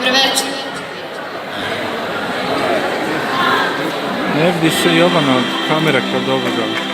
Dobre večer. Ne vidi se Jovana od kamere kad ovoga.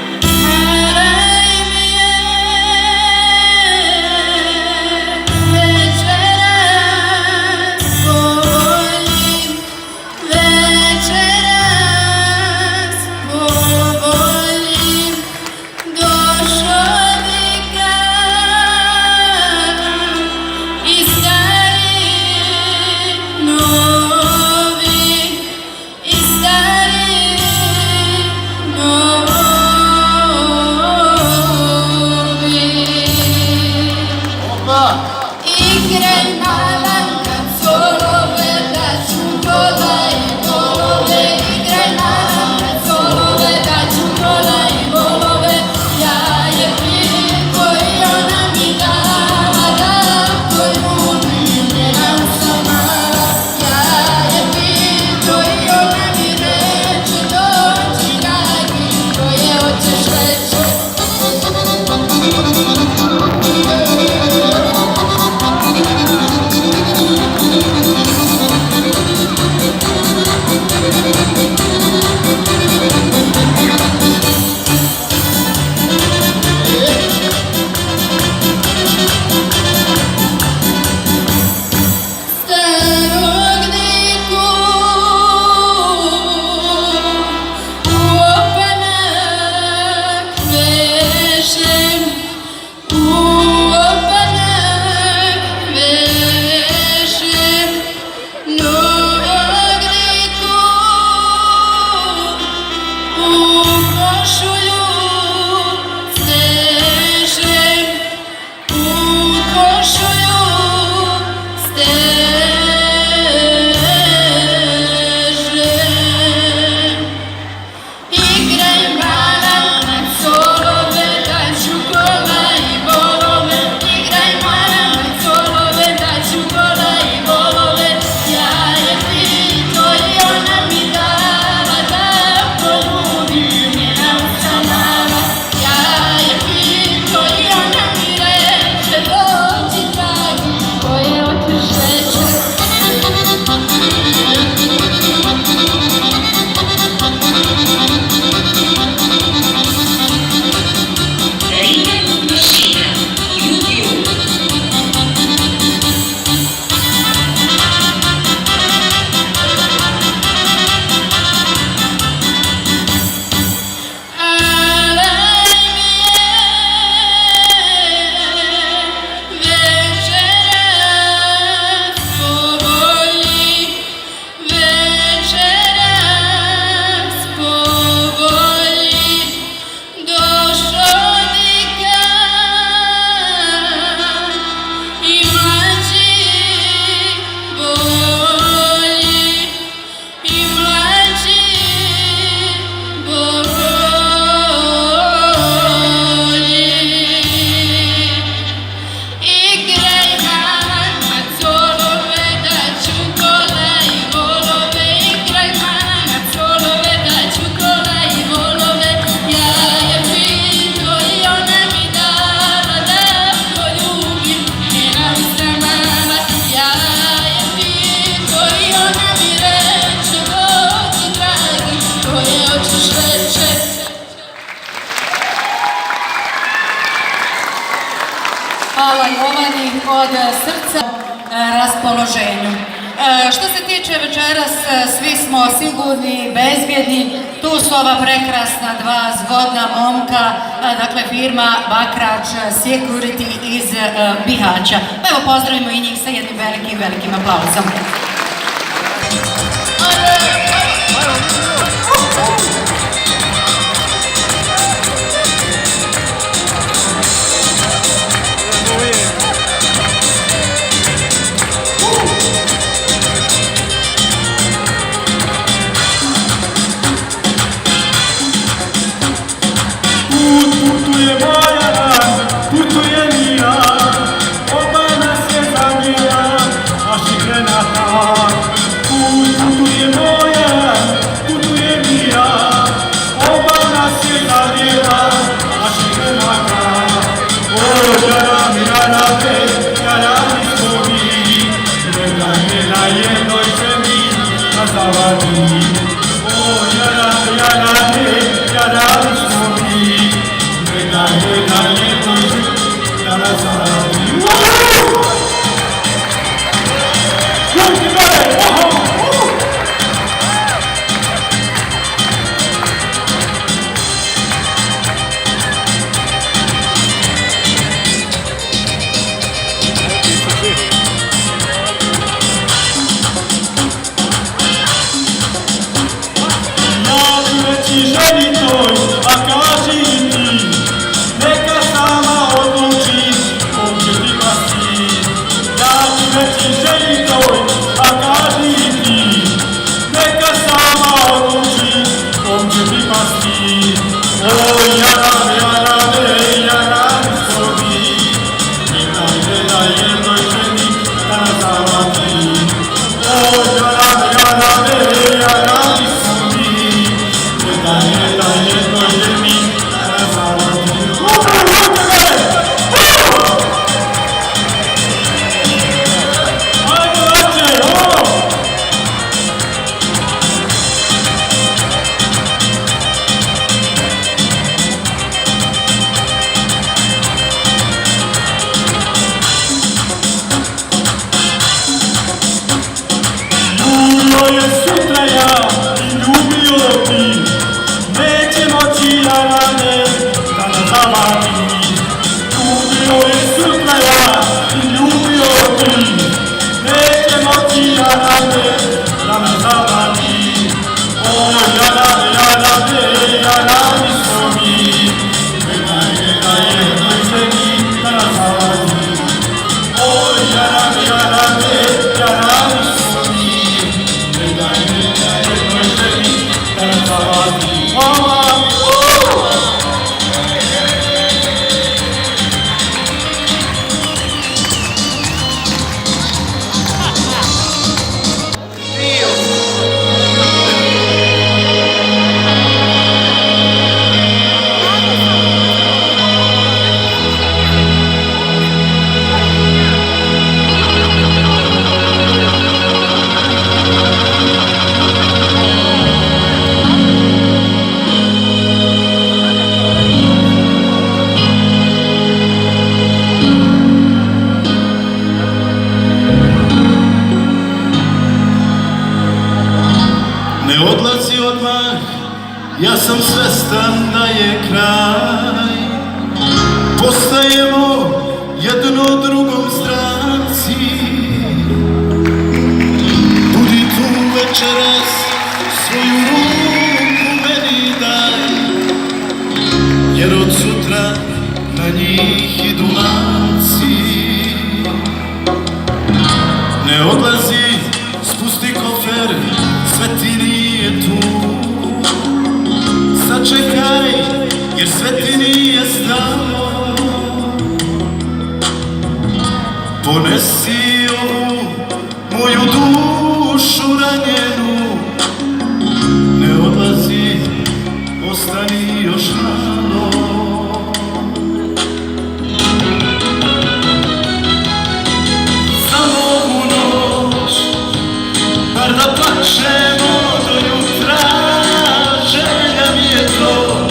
Hvala Jovani od srca raspoloženju. Što se tiče večeras, svi smo sigurni i bezbjedni. Tu su ova prekrasna dva zgodna momka, dakle firma Bakrač Security iz Bihaća. Pa evo pozdravimo i njih sa jednim velikim aplauzom. Putuje moja, na jednoj ziemi na zawadzi. O, jara, słowi, wydaje na jednoj ziemi na zawadzi. Jeżeli ktoś okaże mi, neka sama odluči, on će ti pasti. Ja ću reći, jeżeli ktoś okaże mi, neka sama odluči, on će ti pasti. O, jara, sobi, wydaje na jednoj ziemi na zawadzi. O, jara, sobi, wydaje na jednoj ziemi na zawadzi. Ljubio je sutra ja i ljubio ti, neće moći jarane da nas zavadi. Ljubio je sutra ja i ljubio ti, neće moći jarane da nas zavadi. O, jarani smo mi, vydaje na jednoj zemi da nas zavadi. O, jarani smo mi, wydaje na jednoj zemi da nas zavadi. Ne odlazi odmah, ja sam svestan da je kraj. Postajemo jedno drugom stranci. Budi tu večeras, svoju ruku meni daj, jer od sutra na njih idu lanci. Ne odlazi, spusti kofer, sve ti nije tu. Sačekaj, jer sve ti nije stalo. Ponesi ovu moju dušu ranjenu. Ne odlazi, ostani još malo. Samo ovu noć, bar da plačemo do jutra. Želja mi je to,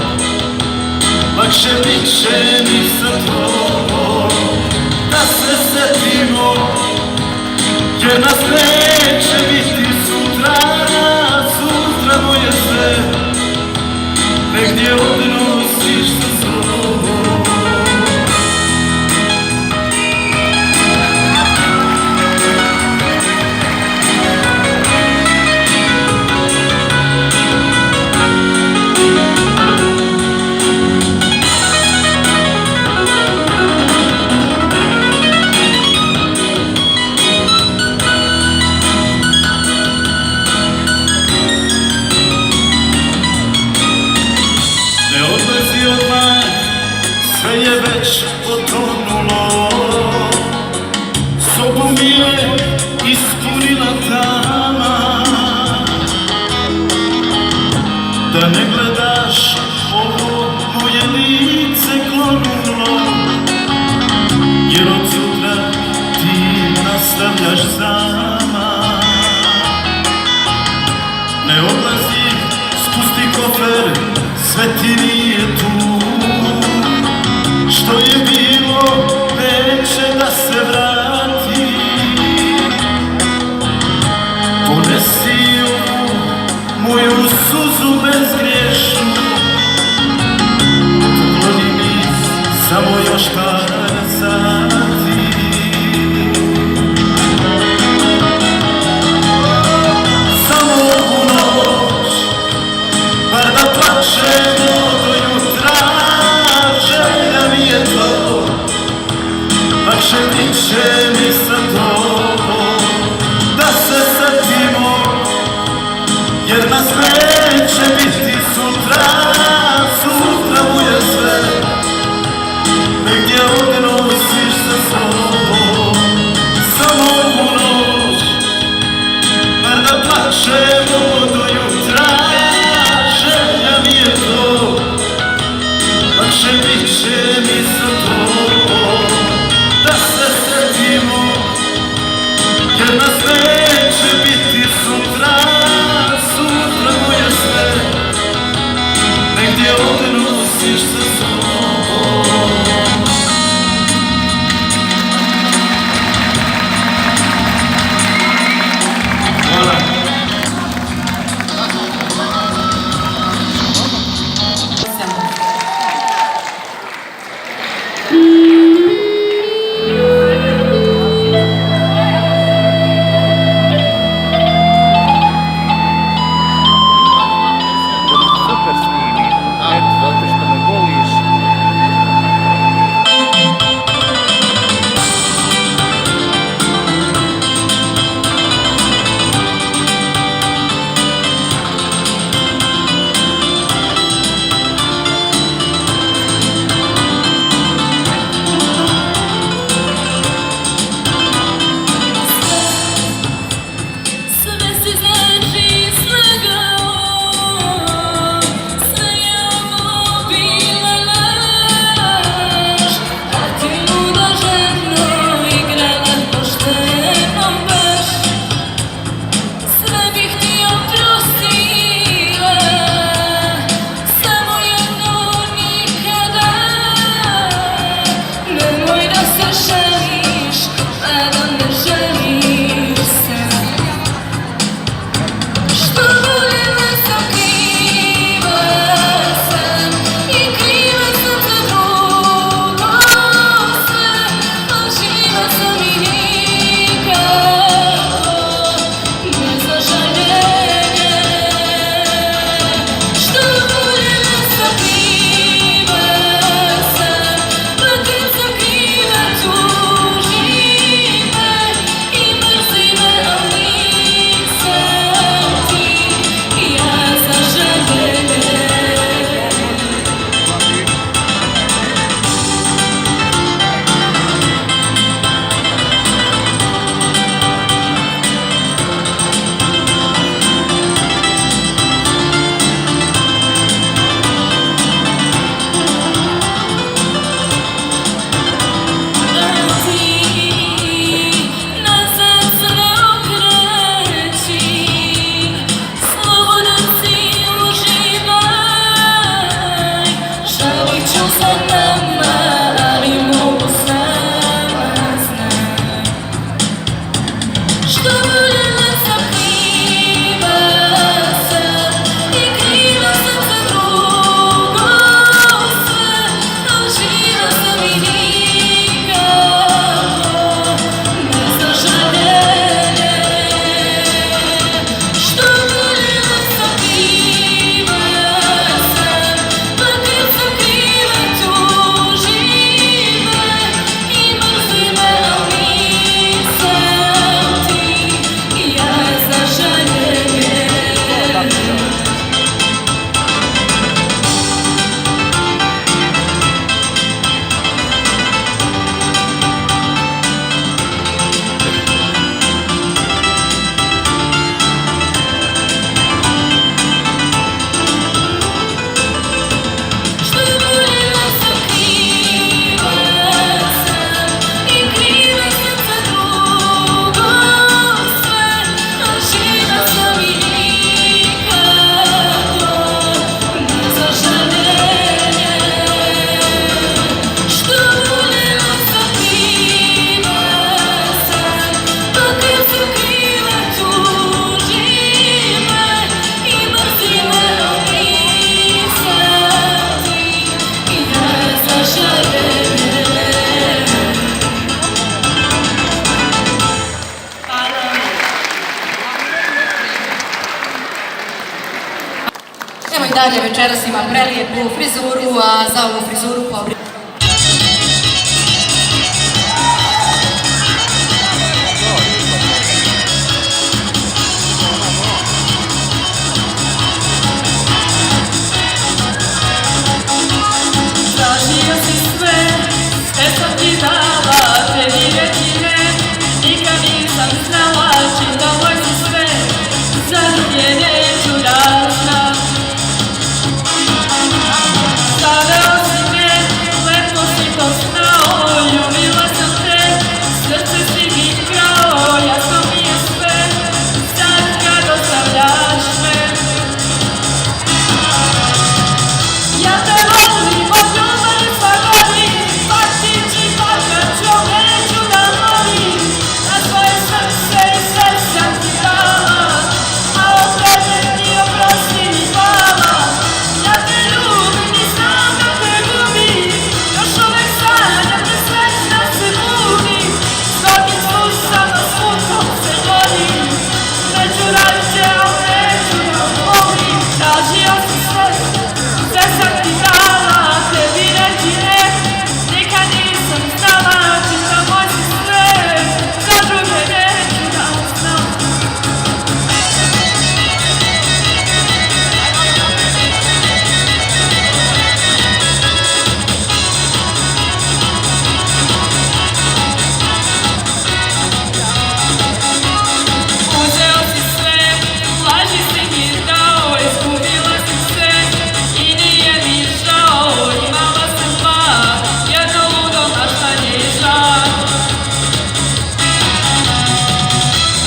lakše bit će mi sa tobom. Da se setimo, jer nas neće biti sutra. Sutra moje sve, negdje odnosiš sa sobom. Sve je već potonulo, sobu mi je ispunila tama. Da ne gledaš ovo moje lice klonulo, jer od sutra ti nastavljaš sama. sve ti nije tu. Što je bilo neće da se vrati. Ponesi ovu moju suzu bezgriješnu, pokloni mi samo još par sati. Samo ovu noć, bar da plačemo do jutra, želja mi je to, lakše bit će mi sa tobom, da se setimo, jer nas neće biti sutra, sutra mu je sve, negdje odnosiš sa sobom. Samo ovu noć, bar da plačemo do jutra, želja mi je to, lakše bit će mi sa tobom, da se setimo, jer nas neće biti sutra, sutra mu je sve, negdje odnosiš sa sobom. Hvala. zdravlje, večeras ima prelijepu frizuru, a za ovu frizuru pobri. Tražio si sve, sve sam ti dala, tebi većine, nikad nisam znala, čita moj si sve, za druge neću da znam. Zaveo si me, lepo si to znao, ljubila sam te, srce si mi krao, jasno mi je sve, sad kad ostavljaš me. Ja te volim, od ljubavi sva volim, pa ti ću fakat ću, neću da volim, na svoje srce i sve sam ti dala, a od tebe ti oprosti mi hvala. Ja te ljubim i znam da te gubim, još uvek sanjam te srećna se budim, svakim slušama svukom se vodim, neću rađe, al neću da volim. Tražio si sve, sve sam ti dala, tebi reći ne, nikad nisam znala, čita moj si sve, za druge neću da znam. Uzeo si sve, laži si mi dao, izgubila si sve i nije mi žao, imala sam dva, jedno ludo maštanje i žal.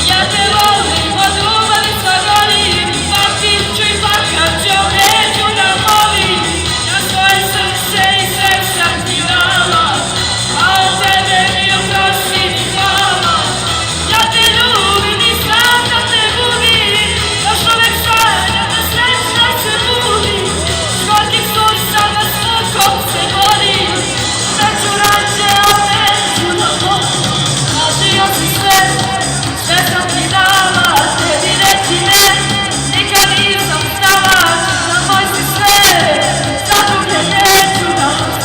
Ja te volim, od ljubavi sva volim, platit ću i plakat ću, neću da volim, na svoje srce i sve sam ti dala, a od tebe mi oprosti mi hvala. Ja te ljubim i znam da te gubim, još uvek sanjam da srećna se budim, gorkim susama s mukom se borim, neću rađe, al neću da volim. Tražio si sve, sve sam ti dala, tebi reći ne, nikad nisam znala, čita moj si sve, za druge neću da volim.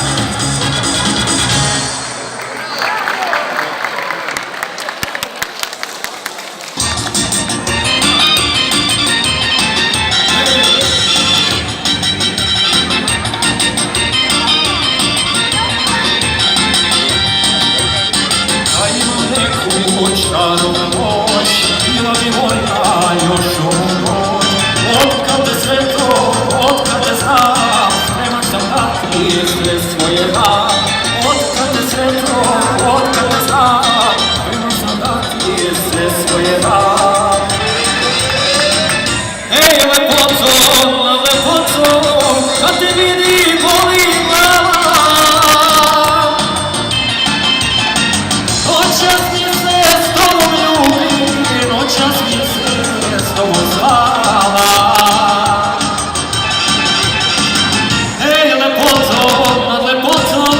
Da imam neku čarovnu moć, bila bi moja još ovu noć. Otkad te sve to, otkad te znam, spreman sam dati sve svoje dam. Otkad te sve to, otkad te znam, spreman sam dati sve svoje dam. Ej, lepoto, lepoto, kad te vidi boli glava. Noćas mi se s tobom ljubim, noćas mi se s tobom spava. Ej, lepoto, nad lepotom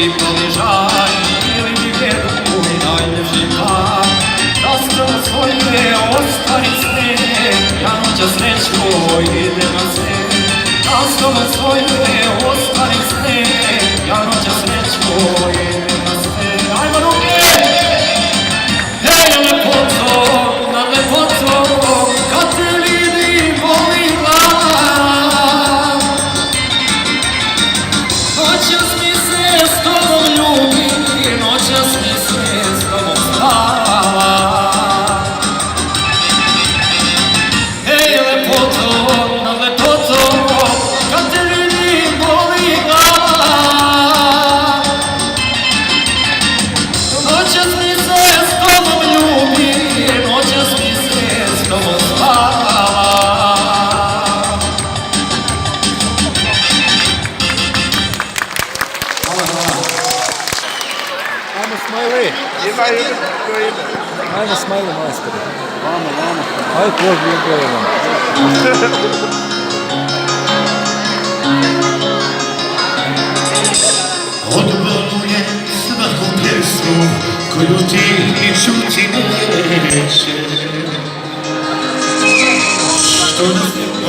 i poliżaj, bili mi vjeruj najljepši dan. Da se svoje ostvari sne, ja noća sreću ide na sve. Da se svoje ostvari sne, ja noća sreću ide na sve. Ajmo ruke! Hej, lepoto, na lepoto, kad te vidim volim vas. Noćas mi se s tobom ljubim, noćas mi se s tobom spava. Hej, lepoto, na lepoto, kad te vidim volim vas. Noćas mi se s tobom ljubim, noćas mi se s tobom spava. Ajmo Smajli. Imaju ko ide. Ajmo Smajli majstori. Vamo. Ajde tvoj bio vam. Odvaluje svaku pjesmu koju ti ni čuti neće. Što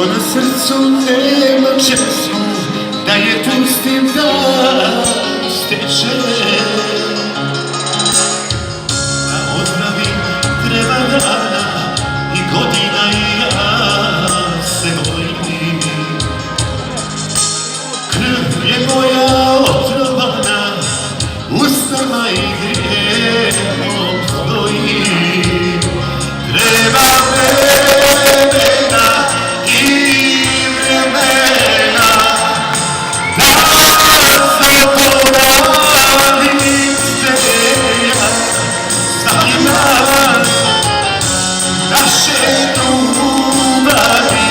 na srcu nema česmu, da je pustim da steče. Da ozdravim treba dana i godina i ja se bojim. Krv je moja otrovana, usnama i grijehom stoji. Treba vremena i vremena da zaboravim te ja. Svaki dan naše ljubavi,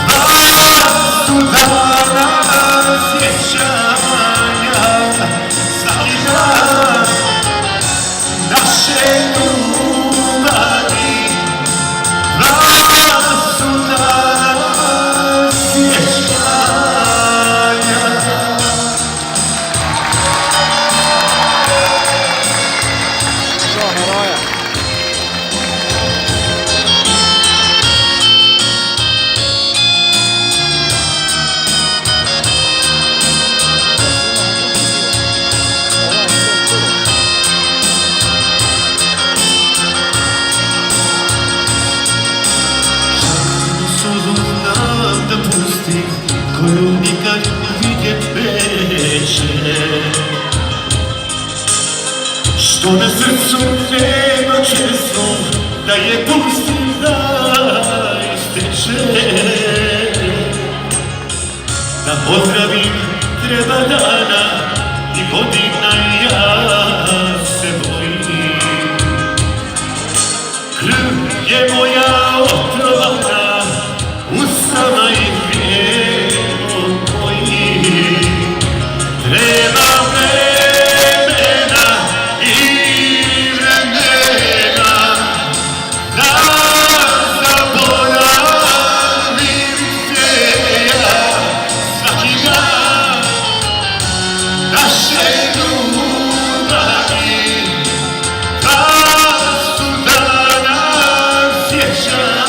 dva su dana sjećanja. Svaki dan naše ljubavi, dva su dana sjećanja. Što, heroja? Suzu znam da pustim, koju nikad vidjet neće. Što na srcu nema često, da je pustim da isteče. Da pozdravim treba dana i godina i ja se bojim. Krv je moja otrovana, usama i grijehom mojim. Treba vremena i vremena da zaboravim te ja. Svaki dan naše ljubavi, dva su dana sjećanja.